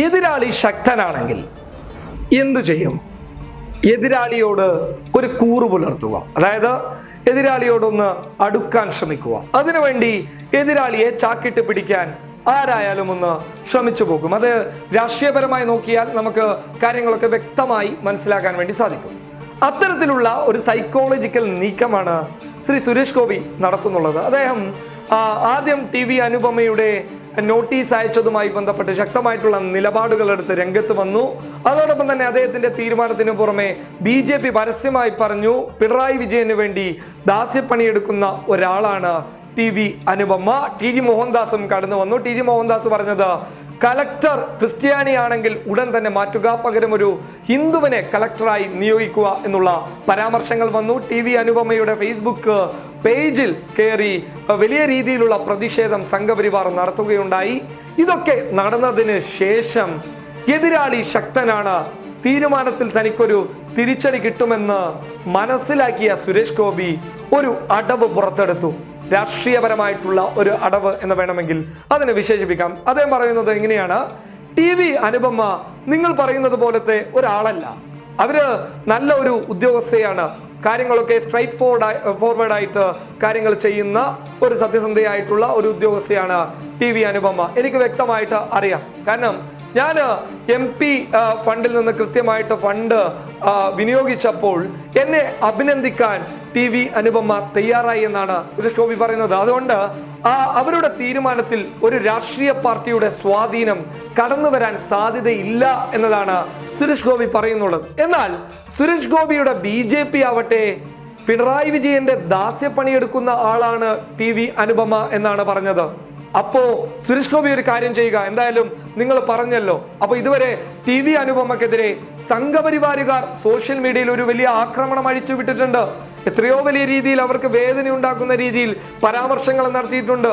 എതിരാളി ശക്തനാണെങ്കിൽ എന്തു ചെയ്യും? എതിരാളിയോട് ഒരു കൂറ് പുലർത്തുക, അതായത് എതിരാളിയോടൊന്ന് അടുക്കാൻ ശ്രമിക്കുക. അതിനുവേണ്ടി എതിരാളിയെ ചാക്കിട്ട് പിടിക്കാൻ ആരായാലും ഒന്ന് ശ്രമിച്ചു പോകും. അത് രാഷ്ട്രീയപരമായി നോക്കിയാൽ നമുക്ക് കാര്യങ്ങളൊക്കെ വ്യക്തമായി മനസ്സിലാക്കാൻ വേണ്ടി സാധിക്കും. അത്തരത്തിലുള്ള ഒരു സൈക്കോളജിക്കൽ നീക്കമാണ് ശ്രീ സുരേഷ് ഗോപി നടത്തുന്നുള്ളത്. അദ്ദേഹം ആദ്യം TV അനുപമയുടെ നോട്ടീസ് അയച്ചതുമായി ബന്ധപ്പെട്ട് ശക്തമായിട്ടുള്ള നിലപാടുകൾ എടുത്ത് രംഗത്ത് വന്നു. അതോടൊപ്പം തന്നെ അദ്ദേഹത്തിന്റെ തീരുമാനത്തിന് പുറമെ BJP പരസ്യമായി പറഞ്ഞു പിണറായി വിജയന് വേണ്ടി ദാസ്യപ്പണിയെടുക്കുന്ന ഒരാളാണ് TV അനുപമ. TG മോഹൻദാസും കടന്നു വന്നു. TG മോഹൻദാസ് പറഞ്ഞത് കളക്ടർ ക്രിസ്ത്യാനിയാണെങ്കിൽ ഉടൻ തന്നെ മാറ്റുക, പകരം ഒരു ഹിന്ദുവിനെ കളക്ടറായി നിയോഗിക്കുക എന്നുള്ള പരാമർശങ്ങൾ വന്നു. TV അനുപമയുടെ ഫേസ്ബുക്ക് പേജിൽ കയറി വലിയ രീതിയിലുള്ള പ്രതിഷേധം സംഘപരിവാർ നടത്തുകയുണ്ടായി. ഇതൊക്കെ നടന്നതിന് ശേഷം എതിരാളി ശക്തനാണ്, തീരുമാനത്തിൽ തനിക്കൊരു തിരിച്ചടി കിട്ടുമെന്ന് മനസ്സിലാക്കിയ സുരേഷ് ഗോപി ഒരു അടവ് പുറത്തെടുത്തു. രാഷ്ട്രീയപരമായിട്ടുള്ള ഒരു അടവ് എന്ന് വേണമെങ്കിൽ അതിനെ വിശേഷിപ്പിക്കാം. അദ്ദേഹം പറയുന്നത് എങ്ങനെയാണ്? TV അനുപമ നിങ്ങൾ പറയുന്നത് പോലത്തെ ഒരാളല്ല, അവര് നല്ല ഒരു ഉദ്യോഗസ്ഥയാണ്, കാര്യങ്ങളൊക്കെ സ്ട്രൈറ്റ് ഫോർവേഡ് ആയിട്ട് കാര്യങ്ങൾ ചെയ്യുന്ന ഒരു സത്യസന്ധയായിട്ടുള്ള ഒരു ഉദ്യോഗസ്ഥയാണ് TV അനുപമ. എനിക്ക് വ്യക്തമായിട്ട് അറിയാം. കാരണം ഞാൻ MP ഫണ്ടിൽ നിന്ന് കൃത്യമായിട്ട് ഫണ്ട് വിനിയോഗിച്ചപ്പോൾ എന്നെ അഭിനന്ദിക്കാൻ TV അനുപമ തയ്യാറായി എന്നാണ് സുരേഷ് ഗോപി പറയുന്നത്. അതുകൊണ്ട് അവരുടെ തീരുമാനത്തിൽ ഒരു രാഷ്ട്രീയ പാർട്ടിയുടെ സ്വാധീനം കടന്നു വരാൻ സാധ്യതയില്ല എന്നതാണ് സുരേഷ് ഗോപി പറയുന്നുള്ളത്. എന്നാൽ സുരേഷ് ഗോപിയുടെ BJP ആവട്ടെ പിണറായി വിജയന്റെ ദാസ്യപ്പണിയെടുക്കുന്ന ആളാണ് TV അനുപമ എന്നാണ് പറഞ്ഞത്. അപ്പോ സുരേഷ് ഗോപി ഒരു കാര്യം ചെയ്യുക, എന്തായാലും നിങ്ങൾ പറഞ്ഞല്ലോ, അപ്പൊ ഇതുവരെ TV അനുപമക്കെതിരെ സംഘപരിവാരുകാർ സോഷ്യൽ മീഡിയയിൽ ഒരു വലിയ ആക്രമണം അഴിച്ചുവിട്ടിട്ടുണ്ട്. എത്രയോ വലിയ രീതിയിൽ അവർക്ക് വേദന ഉണ്ടാക്കുന്ന രീതിയിൽ പരാമർശങ്ങൾ നടത്തിയിട്ടുണ്ട്.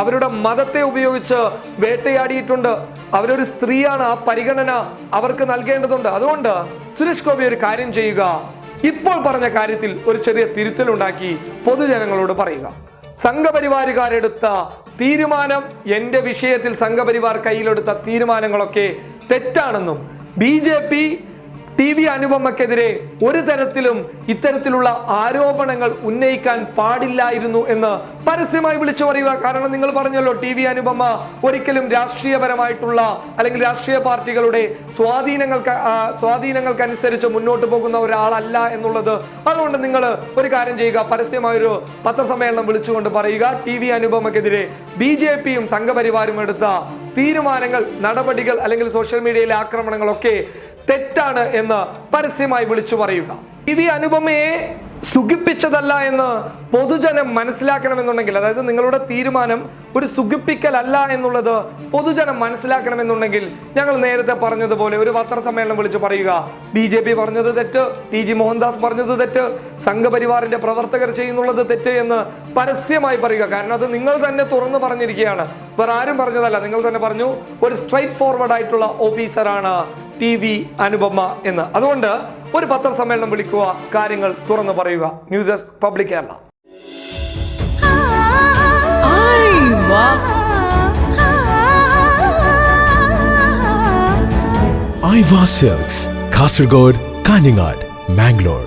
അവരുടെ മതത്തെ ഉപയോഗിച്ച് വേട്ടയാടിയിട്ടുണ്ട്. അവരൊരു സ്ത്രീയാണ്, ആ പരിഗണന അവർക്ക് നൽകേണ്ടതുണ്ട്. അതുകൊണ്ട് സുരേഷ് ഗോപി ഒരു കാര്യം ചെയ്യുക, ഇപ്പോൾ പറഞ്ഞ കാര്യത്തിൽ ഒരു ചെറിയ തിരുത്തലുണ്ടാക്കി പൊതുജനങ്ങളോട് പറയുക. സംഘപരിവാരുകാരെടുത്ത തീരുമാനം, എന്റെ വിഷയത്തിൽ സംഘപരിവാർ കയ്യിലെടുത്ത തീരുമാനങ്ങളൊക്കെ തെറ്റാണെന്നും BJP TV അനുപമക്കെതിരെ ഒരു തരത്തിലും ഇത്തരത്തിലുള്ള ആരോപണങ്ങൾ ഉന്നയിക്കാൻ പാടില്ലായിരുന്നു എന്ന് പരസ്യമായി വിളിച്ചു പറയുക. കാരണം നിങ്ങൾ പറഞ്ഞല്ലോ TV അനുപമ ഒരിക്കലും രാഷ്ട്രീയപരമായിട്ടുള്ള അല്ലെങ്കിൽ രാഷ്ട്രീയ പാർട്ടികളുടെ സ്വാധീനങ്ങൾക്കനുസരിച്ച് മുന്നോട്ട് പോകുന്ന ഒരാളല്ല എന്നുള്ളത്. അതുകൊണ്ട് നിങ്ങൾ ഒരു കാര്യം ചെയ്യുക, പരസ്യമായൊരു പത്രസമ്മേളനം വിളിച്ചുകൊണ്ട് പറയുക TV അനുപമക്കെതിരെ BJPയും സംഘപരിവാരും എടുത്ത തീരുമാനങ്ങൾ, നടപടികൾ അല്ലെങ്കിൽ സോഷ്യൽ മീഡിയയിലെ ആക്രമണങ്ങളൊക്കെ തെറ്റാണ് എന്ന് പരസ്യമായി വിളിച്ചു പറയുക. TV അനുപമയെ സുഖിപ്പിച്ചതല്ല എന്ന് പൊതുജനം മനസ്സിലാക്കണമെന്നുണ്ടെങ്കിൽ, അതായത് നിങ്ങളുടെ തീരുമാനം ഒരു സുഖിപ്പിക്കലല്ല എന്നുള്ളത് പൊതുജനം മനസ്സിലാക്കണമെന്നുണ്ടെങ്കിൽ ഞങ്ങൾ നേരത്തെ പറഞ്ഞതുപോലെ ഒരു പത്രസമ്മേളനം വിളിച്ചു പറയുക. BJP പറഞ്ഞത് തെറ്റ്, TG മോഹൻദാസ് പറഞ്ഞത് തെറ്റ്, സംഘപരിവാറിന്റെ പ്രവർത്തകർ ചെയ്യുന്നുള്ളത് തെറ്റ് എന്ന് പരസ്യമായി പറയുക. കാരണം അത് നിങ്ങൾ തന്നെ തുറന്നു പറഞ്ഞിരിക്കുകയാണ്, വേറെ ആരും പറഞ്ഞതല്ല. നിങ്ങൾ തന്നെ പറഞ്ഞു ഒരു സ്ട്രൈറ്റ് ഫോർവേഡ് ആയിട്ടുള്ള ഓഫീസറാണ് TV അനുപമ എന്ന്. അതുകൊണ്ട് ഒരു പത്രസമ്മേളനം വിളിക്കുക, കാര്യങ്ങൾ തുറന്നു പറയുക. News desk public Kerala. Aiwa silks, Kasaragod, Kanhangad, Mangalore.